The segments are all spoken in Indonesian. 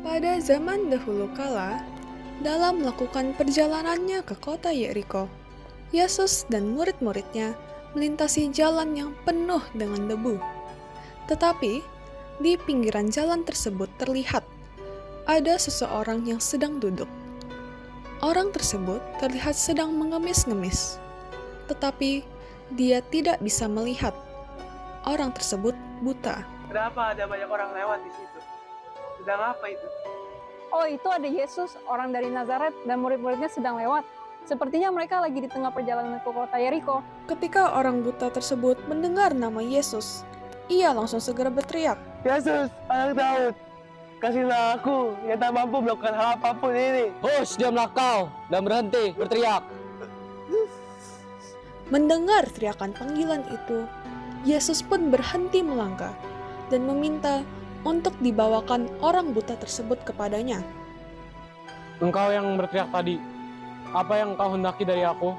Pada zaman dahulu kala, dalam melakukan perjalanannya ke kota Yeriko, Yesus dan murid-muridnya melintasi jalan yang penuh dengan debu. Tetapi, di pinggiran jalan tersebut terlihat ada seseorang yang sedang duduk. Orang tersebut terlihat sedang mengemis-ngemis, tetapi dia tidak bisa melihat. Orang tersebut buta. Kenapa ada banyak orang lewat di situ? Sedang apa itu? Oh, itu ada Yesus, orang dari Nazaret, dan murid-muridnya sedang lewat. Sepertinya mereka lagi di tengah perjalanan ke kota Yeriko. Ketika orang buta tersebut mendengar nama Yesus, ia langsung segera berteriak, Yesus, anak Daud, kasihlah aku yang tak mampu melakukan hal apapun ini. Hush, diamlah kau dan berhenti berteriak. Mendengar teriakan panggilan itu, Yesus pun berhenti melangkah dan meminta untuk dibawakan orang buta tersebut kepadanya. Engkau yang berteriak tadi, apa yang kau hendaki dari aku?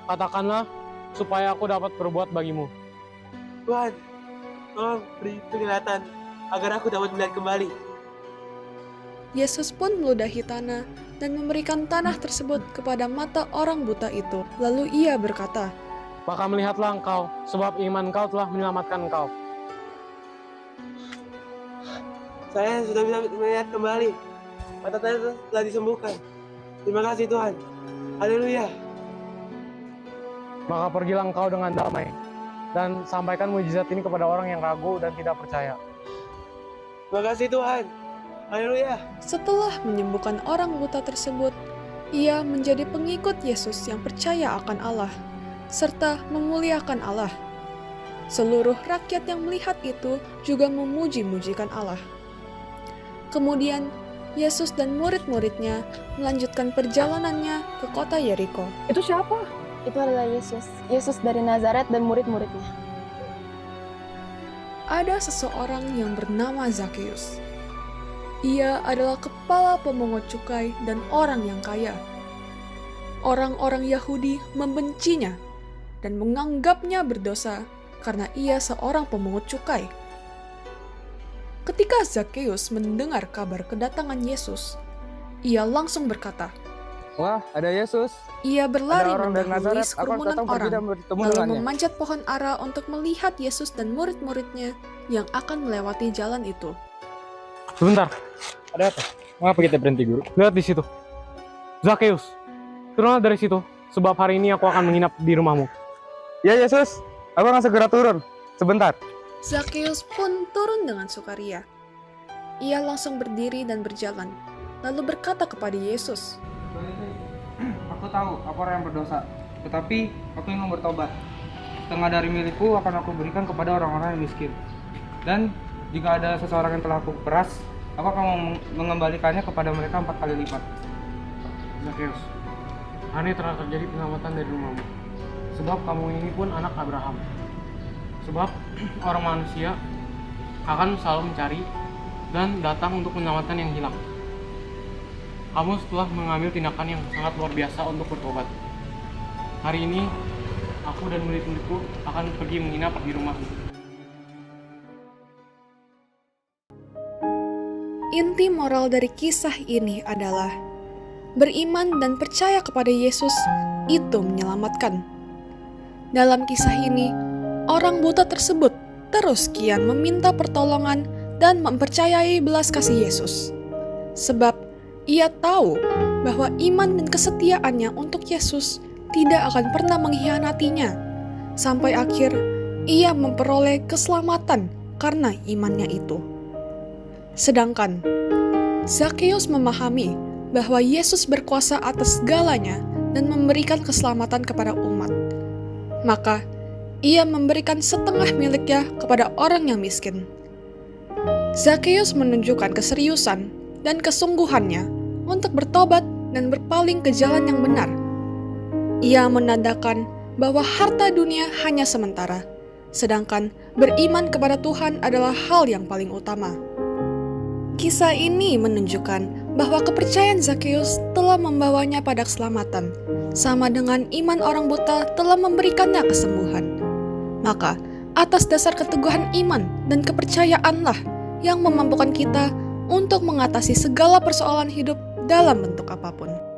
Katakanlah supaya aku dapat berbuat bagimu. Tuhan, tolong beri penglihatan agar aku dapat melihat kembali. Yesus pun meludahi tanah dan memberikan tanah tersebut kepada mata orang buta itu. Lalu ia berkata, Maka melihatlah engkau, sebab iman kau telah menyelamatkan engkau. Saya sudah bisa melihat kembali. Mata saya telah disembuhkan. Terima kasih Tuhan. Haleluya. Maka pergilah engkau dengan damai, dan sampaikan mujizat ini kepada orang yang ragu dan tidak percaya. Terima kasih Tuhan. Haleluya. setelah menyembuhkan orang buta tersebut, ia menjadi pengikut Yesus yang percaya akan Allah, serta memuliakan Allah. Seluruh rakyat yang melihat itu juga memuji-mujikan Allah. Kemudian, Yesus dan murid-muridnya melanjutkan perjalanannya ke kota Yeriko. Itu siapa? Itu adalah Yesus, Yesus dari Nazaret dan murid-muridnya. Ada seseorang yang bernama Zakheus. Ia adalah kepala pemungut cukai dan orang yang kaya. Orang-orang Yahudi membencinya dan menganggapnya berdosa karena ia seorang pemungut cukai. Ketika Zakheus mendengar kabar kedatangan Yesus, ia langsung berkata, Wah, ada Yesus. ia berlari Ada orang dari mendahului Nazaret, aku harus kerumunan datang pergi orang, dan bertemu lalu dengannya. memanjat pohon ara untuk melihat Yesus dan murid-muridnya yang akan melewati jalan itu. Sebentar, ada apa? Mengapa kita berhenti, Guru? Lihat di situ. Zakheus, turunlah dari situ, sebab hari ini aku akan menginap di rumahmu. Ya Yesus, aku akan segera turun. Sebentar. Zakheus pun turun dengan sukaria. Ia langsung berdiri dan berjalan, lalu berkata kepada Yesus, Aku tahu aku orang yang berdosa, tetapi aku ingin bertobat. Setengah dari milikku akan aku berikan kepada orang-orang yang miskin. Dan jika ada seseorang yang telah aku peras, aku akan mengembalikannya kepada mereka 4 kali lipat. Zakheus, hari ini telah terjadi penyelamatan dari rumahmu. Sebab kamu ini pun anak Abraham. Sebab orang manusia akan selalu mencari dan datang untuk menyelamatkan yang hilang. Kamu setelah mengambil tindakan yang sangat luar biasa untuk bertobat. Hari ini, aku dan murid-muridku akan pergi menginap di rumahmu. inti moral dari kisah ini adalah beriman dan percaya kepada Yesus itu menyelamatkan. Dalam kisah ini, orang buta tersebut terus kian meminta pertolongan dan mempercayai belas kasih Yesus. Sebab ia tahu bahwa iman dan kesetiaannya untuk Yesus tidak akan pernah mengkhianatinya. Sampai akhir, ia memperoleh keselamatan karena imannya itu. Sedangkan Zakheus memahami bahwa Yesus berkuasa atas segalanya dan memberikan keselamatan kepada umat. Maka, ia memberikan setengah miliknya kepada orang yang miskin. Zakheus menunjukkan keseriusan dan kesungguhannya untuk bertobat dan berpaling ke jalan yang benar. Ia menandakan bahwa harta dunia hanya sementara, sedangkan beriman kepada Tuhan adalah hal yang paling utama. Kisah ini menunjukkan bahwa kepercayaan Zakheus telah membawanya pada keselamatan, sama dengan iman orang buta telah memberikannya kesembuhan. Maka, atas dasar keteguhan iman dan kepercayaanlah yang memampukan kita untuk mengatasi segala persoalan hidup dalam bentuk apapun.